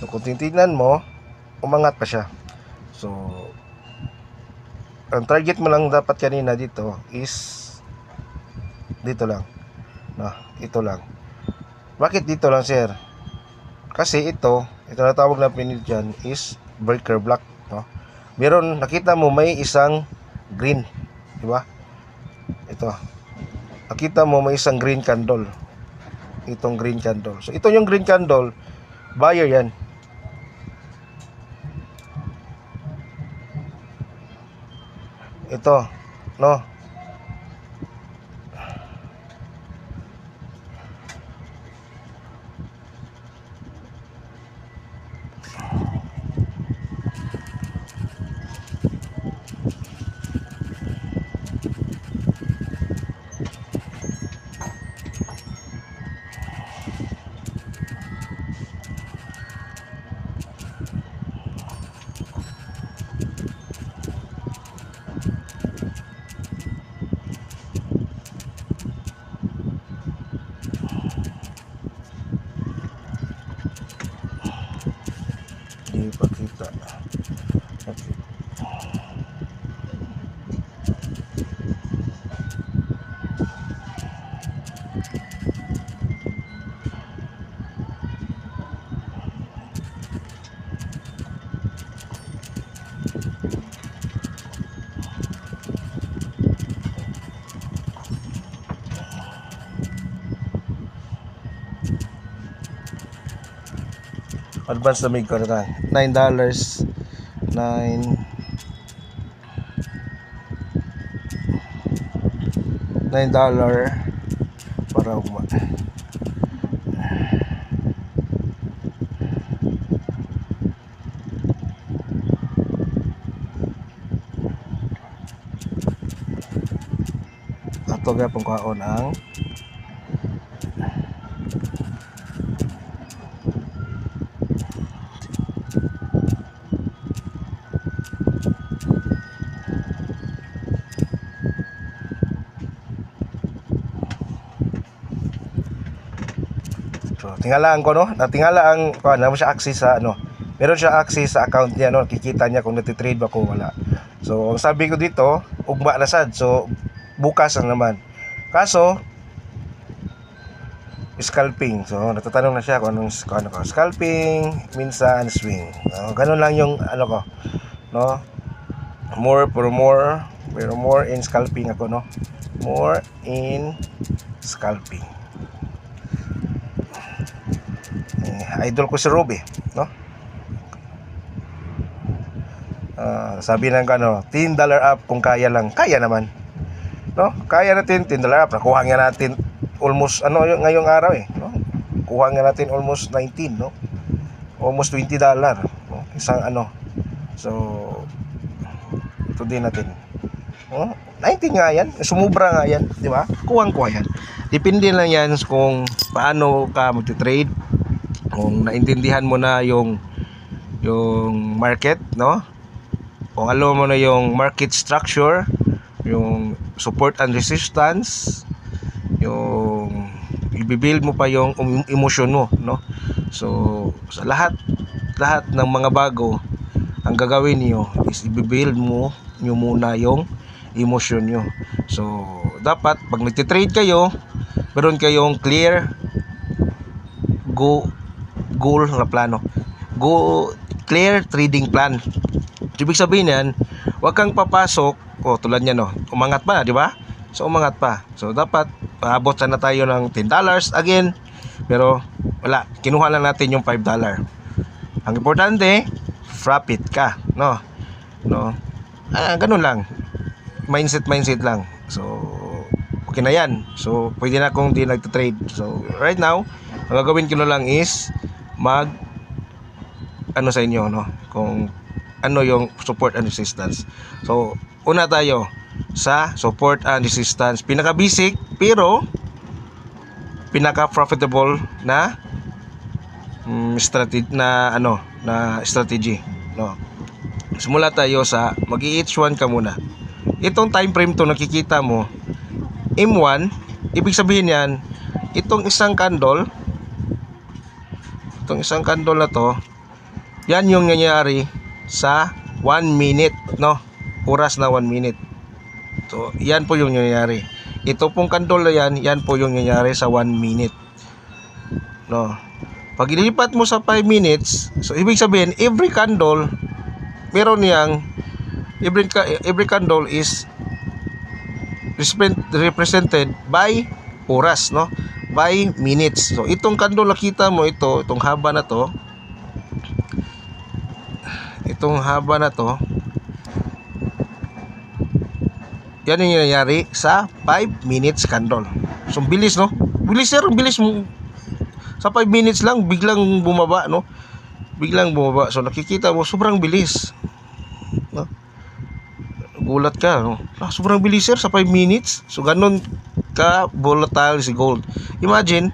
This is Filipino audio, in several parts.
So kung titignan mo, umangat pa siya. So ang target mo lang dapat kanina dito is dito lang, ito lang. Bakit dito lang, sir? Kasi ito na tawag na pinili dyan is breaker block, no? Meron, nakita mo may isang green, di ba? Ito, nakita mo may isang green candle, itong green candle. So ito yung green candle, buyer yan. Ito, no? Di pakita. Okay. Advance na mig ko na $9 $9 para ugma. Ato ga pong kaon ang so, tingala ko, no? Natingala ang na mo siya access sa ano. Meron siya access sa account niya, no? Kikita niya kung nati-trade ba ko wala. So, ang sabi ko dito, ugma na sad. So, bukas ang naman. Kaso scalping. So, natatanong na siya kung anong scalping, minsan swing. Ganun lang yung ano ko, no? More for more, pero more in scalping ako, no? More in scalping. Idol ko si Ruby, no? Sabi ng ano, $10 up kung kaya lang. Kaya naman, no? Kaya natin $10 up. Nakuha nga natin almost ano yung ngayong araw no? Kuha nga natin almost 19, no? Almost $20, no? Isang ano. So ito din natin. 19 nga yan. Sumubra nga yan, di ba? Kuha yan. Depende lang yan kung paano ka magti-trade. Kung naintindihan mo na yung market, no? Kung alam mo na yung market structure, yung support and resistance, yung i-build mo pa yung emotion mo, no? So sa lahat ng mga bago, ang gagawin niyo is i-build mo nyo muna yung emotion nyo. So dapat pag nagti-trade kayo, meron kayong clear goal na plano. Clear trading plan. Ibig sabihin yan, huwag kang papasok, tulad niya, no? Umangat pa, di ba? So umangat pa. So dapat paabot sana tayo ng $10 again. Pero wala, kinuha lang natin yung $5. Ang importante, profit ka, no? Ganun lang. Mindset lang. So okay na yan. So pwede na akong di nagta-trade. So right now, ang gagawin ko na lang is ano sa inyo, no? Kung ano yung support and resistance. So una tayo sa support and resistance, pinaka basic pero pinaka profitable na strategy, no? Simula tayo sa mag-H1 ka muna. Itong time frame to nakikita mo M1, ibig sabihin yan, itong isang candle na to Yan yung nangyayari sa 1 minute, no? Oras na 1 minute. So, yan po yung nangyayari. Ito pong candle na yan po yung nangyayari sa 1 minute. No? Pag ilipat mo sa 5 minutes, so ibig sabihin, every candle, meron niyang, every candle is represented by oras, no? By minutes. So, itong candle nakita mo, itong haba na to, yan yung nangyayari sa 5 minutes candle. So, bilis, no? Bilis, sir. Bilis mo. Sa 5 minutes lang, biglang bumaba, no? Biglang bumaba. So, nakikita mo, sobrang bilis. No? Gulat ka, no? Sobrang bilis, sir, sa 5 minutes. So, ganun ka volatile si gold. Imagine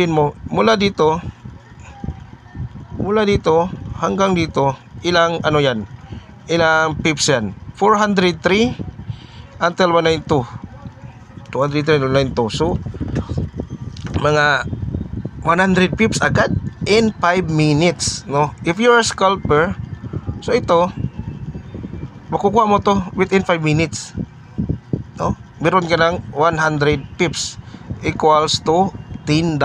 mo, mula dito hanggang dito, ilang pips yan? 403 until 192. 203 to 192. So, mga 100 pips agad in 5 minutes, no? If you're a scalper, so ito, makukuha mo to within 5 minutes, no? Meron ka ng 100 pips equals to $10,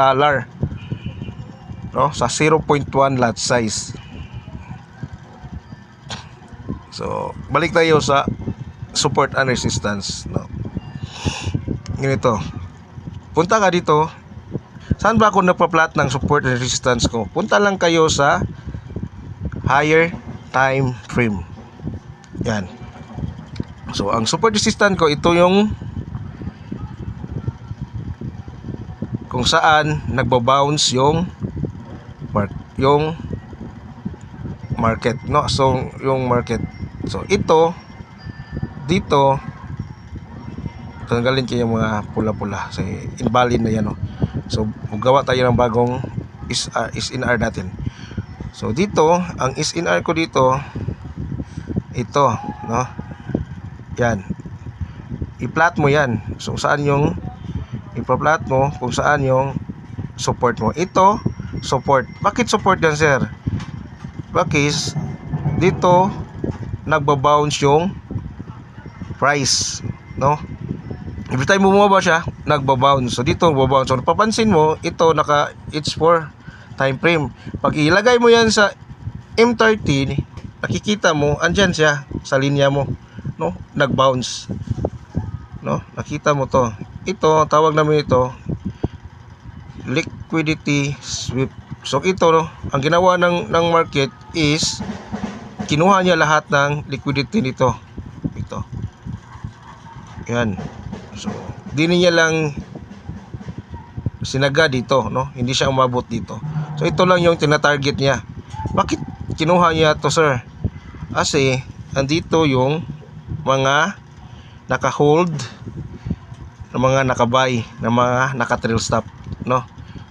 no? Sa 0.1 lot size. So, balik tayo sa support and resistance, no? Ganito. Punta ka dito. Saan ba ako nagpa-plot ng support and resistance ko? Punta lang kayo sa higher time frame. Yan. So, ang support resistance ko, ito yung kung saan nagbabounce yung market, no? So, yung market. So, ito dito tanggalin ko yung mga pula-pula kasi invalid na yan, no? So, gawa tayo ng bagong SNR natin. So, dito, ang SNR ko dito, ito, no? Yan. I-plot mo yan. So, saan yung i-plot mo kung saan yung support mo. Ito, support. Bakit support yan, sir? Bakit dito nagbabounce yung price, no? Every time bumaba siya, nagbabounce. So dito nagbabounce. So napapansin mo, ito it's for time frame. Pag ilagay mo yan sa M30, nakikita mo, andyan siya sa linya mo, no? Nagbounce, no? Nakita mo to. Ito, tawag namin ito liquidity sweep. So ito, no, ang ginawa ng market is kinuha niya lahat ng liquidity nito. Ito. Yan. So, di niya lang sinaga dito, no? Hindi siya umabot dito. So, ito lang yung tina-target niya. Bakit kinuha niya to, sir? Kasi, andito yung mga naka-hold, ng mga naka-buy, ng mga naka-trail stop, no?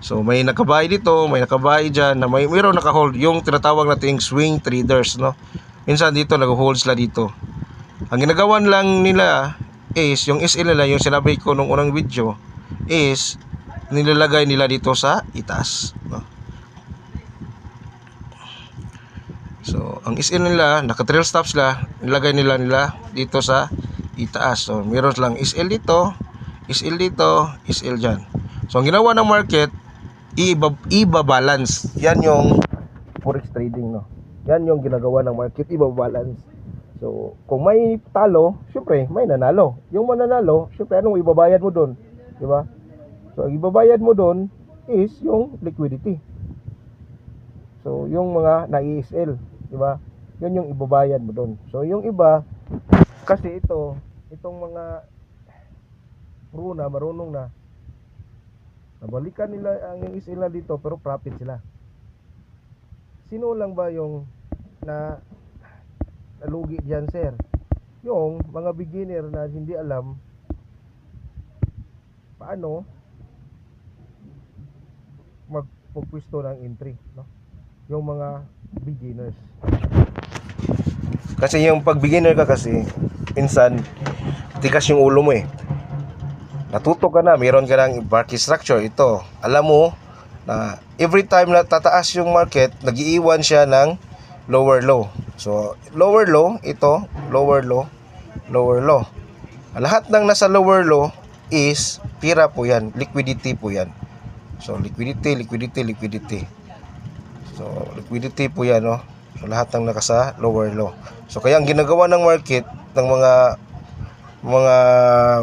So, may naka-buy dito, may naka-buy dyan, na mayroon naka-hold, yung tinatawag nating swing traders, no? Minsan dito, nag-hold sila dito. Ang ginagawan lang nila is, yung SL nila, yung sinabi ko nung unang video, is, nilalagay nila dito sa itaas, no? So, ang SL nila, naka-trail stop sila, nilagay nila dito sa itaas. So, meron lang SL dito, SL dito, SL dyan. So, ang ginawa ng market, iba-balance. Yan yung forex trading, no? Yan yung ginagawa ng market, iba-balance. So, kung may talo, syempre, may nanalo. Yung mananalo, syempre, anong ibabayad mo doon? Diba? So, ang ibabayad mo doon is yung liquidity. So, yung mga na-ESL, diba? Yun yung ibabayad mo doon. So, yung iba, kasi itong mga pro na, marunong na, nabalikan nila ang ESL na dito, pero profit sila. Sino lang ba yung nalugi dyan, sir? Yung mga beginner na hindi alam paano magpupwesto ng entry, no? Yung mga beginners. Kasi yung pag beginner ka kasi, minsan tikas yung ulo mo eh. Natuto ka na, meron ka ng market structure. Ito, alam mo na every time na tataas yung market, nagiiwan siya ng lower low. So, lower low, ito, lower low, lower low. Lahat ng nasa lower low is pira po yan, liquidity po yan. So, liquidity, liquidity, liquidity. So, liquidity po yan, no? So, lahat ng nakasa lower low. So, kaya ang ginagawa ng market ng mga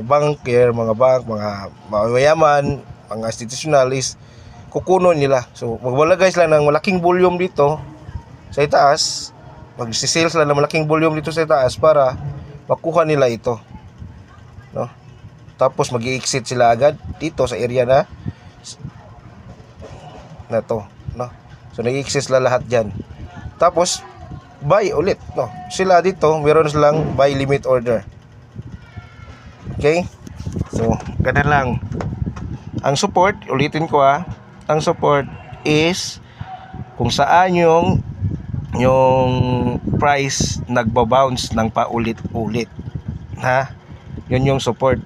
banker, mga bank, mga mayayaman, mga institutional is kukunon nila. So, maglalagay sila ng malaking volume dito sa itaas. Mag-sales sila ng malaking volume dito sa itaas para makuha nila ito. No? Tapos mag-i-exit sila agad dito sa area na to, no? So nag-i-exit sila lahat diyan. Tapos buy ulit, no? Sila dito, meron silang buy limit order. Okay? So, ganun lang. Ang support, ulitin ko ang support is kung saan yung price nagba-bounce ng paulit-ulit. Ha? Yun yung support.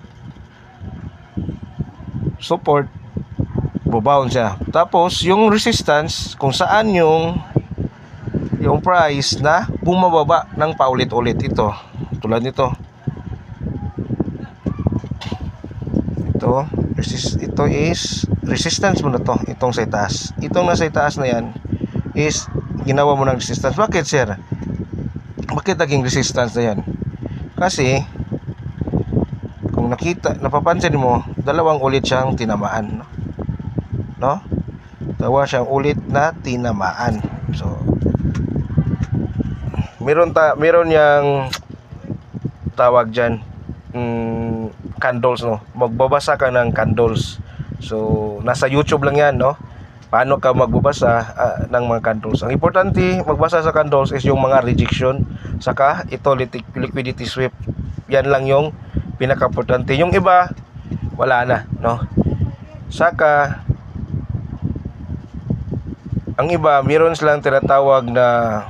Support, bobounce siya. Tapos, yung resistance, kung saan yung price na bumababa ng paulit-ulit. Ito, tulad nito. Ito is resistance mo na to. Itong sa itaas. Itong nasa itaas na yan is ginawa mo ng resistance. Bakit, sir? Bakit naging resistance na yan? Kasi kung napapansin mo, dalawang ulit siyang tinamaan, no? Dalawa siyang ulit na tinamaan. So, meron yang tawag diyan, candles, no? Magbabasa ka ng candles. So, nasa YouTube lang yan, no? Paano ka magbabasa ng mga candles. Ang importante magbasa sa candles is yung mga rejection, saka ito liquidity sweep. Yan lang yung pinaka-importante. Yung iba wala na, no? Saka ang iba meron silang tinatawag na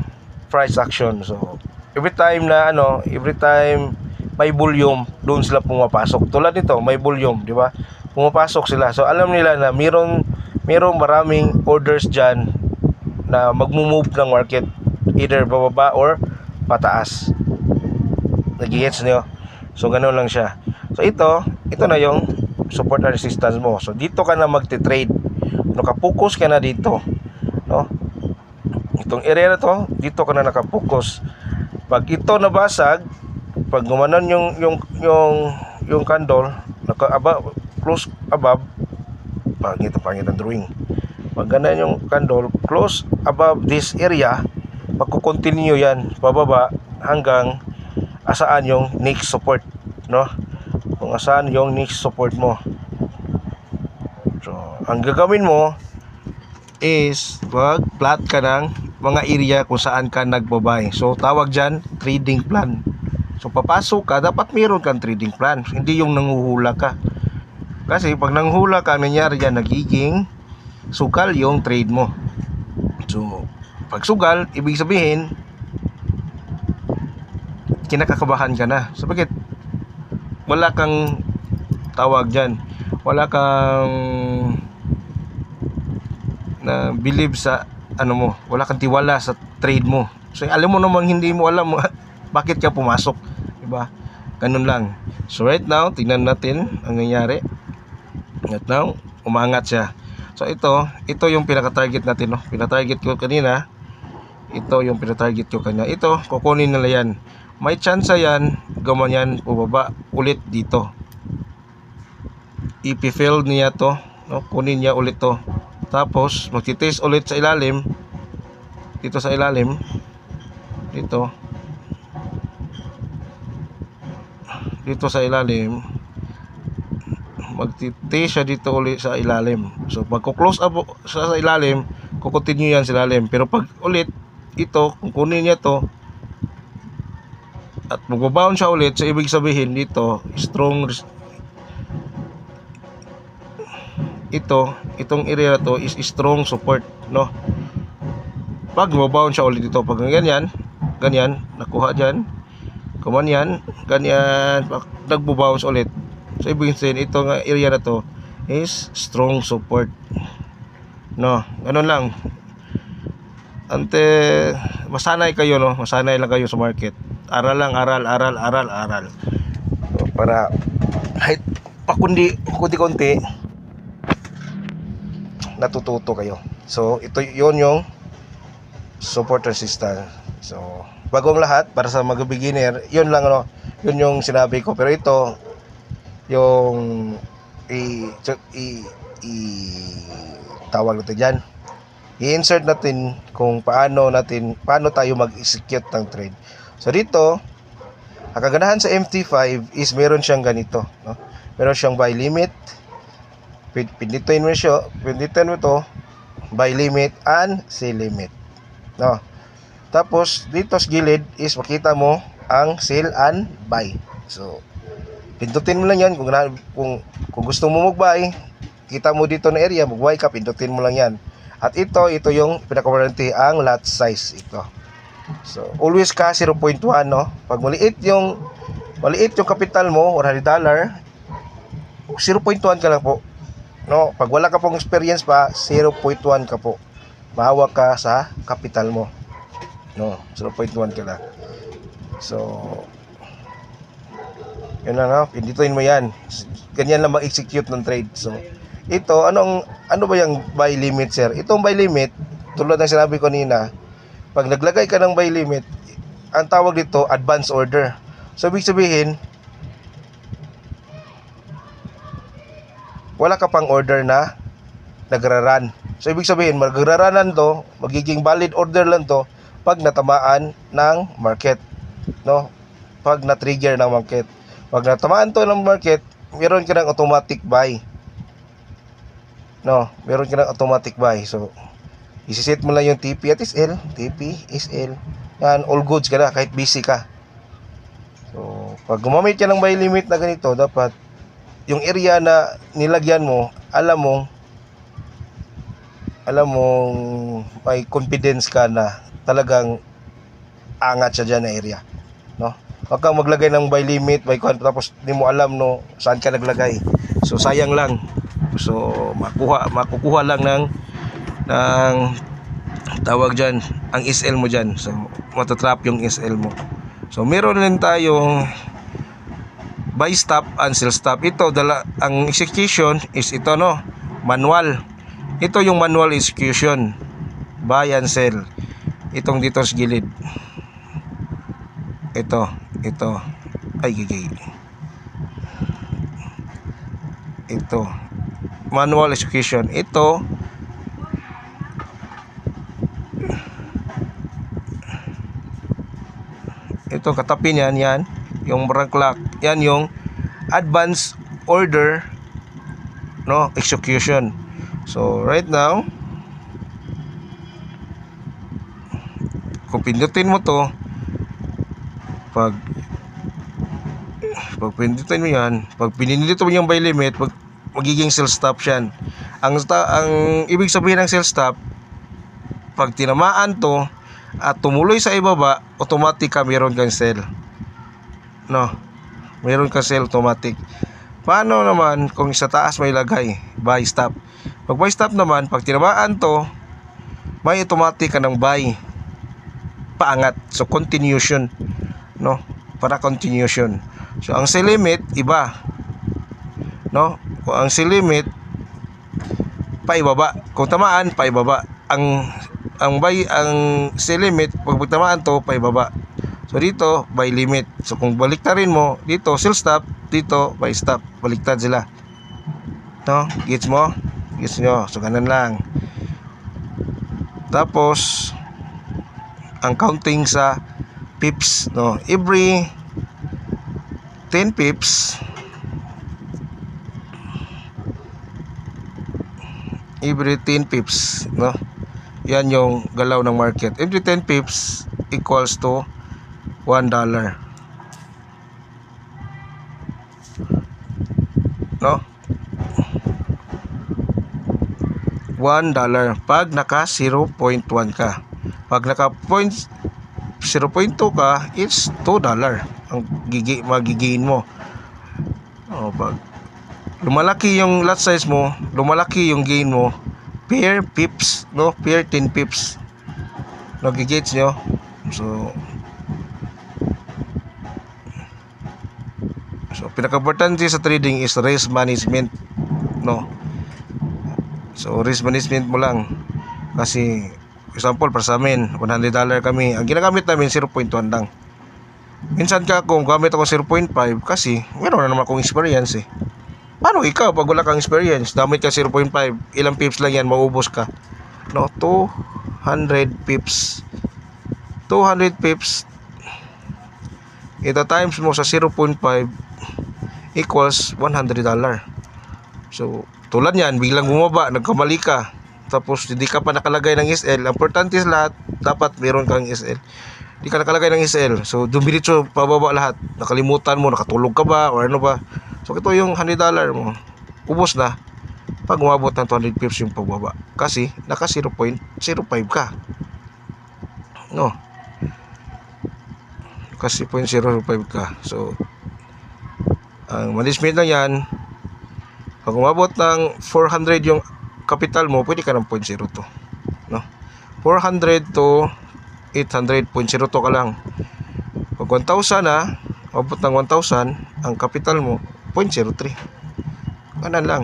price action. So every time may volume, doon sila pumapasok. Tulad nito, may volume, di ba? Pumapasok sila. So alam nila na merong maraming orders diyan na magmo-move ng market either bababa or pataas. Nag-gets niyo? So ganoon lang siya. So ito na yung support and resistance mo. So dito ka na magte-trade. Naka-focus ka na dito, no? Itong area na to, dito ka na naka-focus. Pag ito nabasag, pag gumanon yung candle, close above, pangit ang drawing. Pag ganun yung candle, close above this area, magko-continue yan pababa hanggang asaan yung next support, no? Kung asaan yung next support mo. So, ang gagawin mo is plot ka ng mga area kung saan ka nagbabay. So, tawag dyan, trading plan. So, papasok ka, dapat meron kang trading plan. Hindi yung nanguhula ka. Kasi pag nanghula ka, nangyari yan, nagiging sugal yung trade mo. So, pag sugal, ibig sabihin, kinakakabahan ka na. Sapagkat wala kang tawag dyan, wala kang na believe sa mo, wala kang tiwala sa trade mo. So alam mo namang hindi mo alam bakit ka pumasok, diba? Ganun lang. So right now, tingnan natin ang nangyari. Right now, umangat siya. So ito yung pinaka-target natin, no? Pina-target ko kanina. Ito yung pina-target ko kanina. Ito, kukunin nila yan. May chance yan, gumanyan, bubaba ulit dito. Ipi-fill niya to, no? Kunin niya ulit to. Tapos, magti-test ulit sa ilalim. Dito sa ilalim. Dito. Dito sa ilalim. Magti-test siya dito ulit sa ilalim. So, pag close up sa ilalim, kukontinue yan sa ilalim. Pero pag ulit, ito, kung kunin niya to, at magbabound siya ulit, so ibig sabihin dito, itong area na to is strong support, no? Pag magbabound siya ulit dito, pag ganyan, nakuha dyan, ganyan, pag nagbabounce ulit, so ibig sabihin itong area na to is strong support. No, ganun lang. Ante, masanay kayo, no? Masanay lang kayo sa market. Aral lang, aral. So, para kahit kunti-kunti natututo kayo. So, ito yon yung support resistance. So, bagong lahat para sa mga beginner, yun lang, ano, yun yung sinabi ko. Pero ito, yung i tawag natin dyan, i-insert natin kung paano tayo mag-execute ng trade. So dito, ang kaganahan sa MT5 is meron siyang ganito, no? Meron siyang buy limit, pindutin mo to, buy limit and sell limit, no? Tapos dito sa gilid is makita mo ang sell and buy. So pindutin mo lang yan kung gusto mo mag-buy, kita mo dito na area, mag-buy ka, pindutin mo lang yan. At ito yung pinaka-warranty, ang lot size ito. So always ka 0.1, no? Pag maliit yung capital mo, $100, 0.1 ka lang po, no? Pag wala ka pong experience pa, 0.1 ka po. Mahawak ka sa capital mo, no? 0.1 ka lang. So yun lang, no? Pindutin mo yan. Ganyan lang mag-execute ng trade. So ito, ano ba yung buy limit, sir? Itong buy limit, tulad ng sinabi ko kanina, pag naglagay ka ng buy limit, ang tawag dito advance order. So ibig sabihin, wala ka pang order na nagra-run. So ibig sabihin, magra-runan to, magiging valid order lang to pag natamaan ng market, no? Pag na-trigger ng market. Pag natamaan to ng market, meron ka ng automatic buy. No, meron ka ng automatic buy. So, isi-set mo lang yung TP at SL. TP, SL. Yan, all goods ka na, kahit busy ka. So, pag gumamit ka ng buy limit na ganito, dapat yung area na nilagyan mo, alam mong may confidence ka na talagang angat siya dyan na area. No? Huwag kang maglagay ng buy limit, tapos hindi mo alam, no, saan ka naglagay. So, sayang lang. So makukuha lang ng tawag dyan, ang SL mo dyan. So matatrap yung SL mo. So meron din tayong buy stop and sell stop. Ito ang execution is ito, no, manual. Ito yung manual execution, buy and sell. Itong dito sa gilid, ito ay gigay, ito manual execution. Ito katapi niyan, yan yung rank clock, yan yung advance order, no, execution. So right now, kung pindutin mo to, pag pindutin mo yan, pag pinindito mo yung buy limit, magiging sell stop yan. Ang ibig sabihin ng sell stop, pag tinamaan to at tumuloy sa ibaba, automatic ka meron kang sell, no, meron kang sell automatic. Paano naman kung sa taas may lagay buy stop? Pag buy stop naman, pag tinamaan to, may automatic ka ng buy paangat. So continuation, no, para continuation. So ang sell limit iba, no? Kung ang sell limit paibaba, kung tamaan paibaba, ang sell limit pag tamaan to paibaba. So dito buy limit. So kung baliktarin mo, dito sell stop, dito buy stop, baliktad sila, no? Gets mo? Gets nyo? So ganun lang. Tapos ang counting sa pips, no, every 10 pips, no, yan yung galaw ng market. Every 10 pips equals to $1, no, $1 pag naka 0.1 ka. Pag naka 0.2 ka, it's $2 ang magigain mo. Pag lumalaki yung lot size mo, lumalaki yung gain mo, per pips, no? Per 10 pips. Nagigits nyo? So pinaka-importante sa trading is risk management, no? So risk management mo lang. Kasi example, para sa amin $100 kami, ang ginagamit namin 0.1 lang. Minsan ka kung gamit ako 0.5 kasi meron na naman akong experience eh. Paano ikaw pag wala kang experience, damit ka 0.5, ilang pips lang yan, maubos ka, no? 200 pips, 200 pips ita times mo sa 0.5 equals $100. So tulad yan, biglang bumaba, nagkamali ka, tapos hindi ka pa nakalagay ng SL. Ang importante sa lahat, dapat meron kang SL. Hindi ka nakalagay ng SL, so dumiritso pababa lahat, nakalimutan mo, nakatulog ka ba or ano ba. So ito yung $100 mo, ubos na pag umabot ng 200 pips yung pagbaba, kasi naka 0.05 ka, no? Kasi 0.05 ka. So ang management lang yan, pag umabot ng 400 yung capital mo, pwede ka ng 0.02, no? 400 to 800, 0.02 ka lang. Pag 1,000 na, umabot ng 1,000 ang capital mo, 0.03. Ganun lang.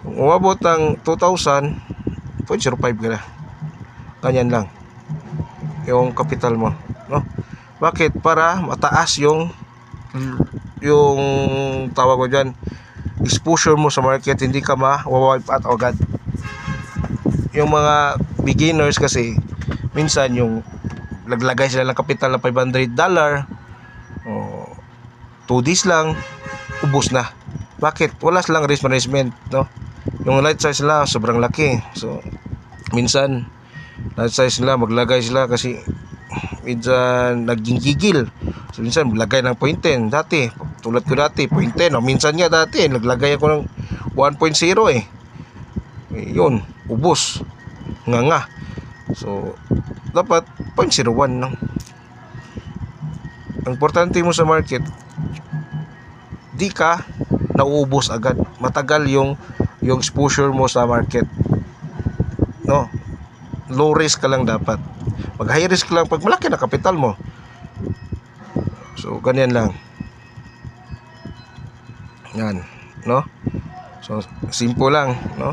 Kung umabot ng 2,000, 0.05 ka na. Ganyan lang yung capital mo, no? Bakit? Para mataas yung tawag ko dyan, exposure mo sa market, hindi ka ma-wipe out agad. Yung mga beginners kasi minsan yung naglagay sila ng capital ng $500 o 2 days lang, ubos na. Bakit? Wala silang risk management, no? Yung lot size nila sobrang laki, so minsan lot size nila maglagay sila kasi minsan naging gigil. So minsan maglagay ng 0.10. Dati, tulad ko dati 0.10, o minsan nga dati naglagay ako ng 1.0 eh. Yun, ubos. Nga. So dapat 0.01 lang. Ang importante mo sa market, di ka nauubos agad. Matagal yung exposure mo sa market, no? Low risk ka lang dapat. Pag high risk lang pag malaki na capital mo. So ganyan lang. Yan, no? So simple lang, no?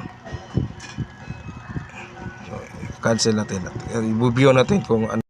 So cancel natin. I-review natin kung ano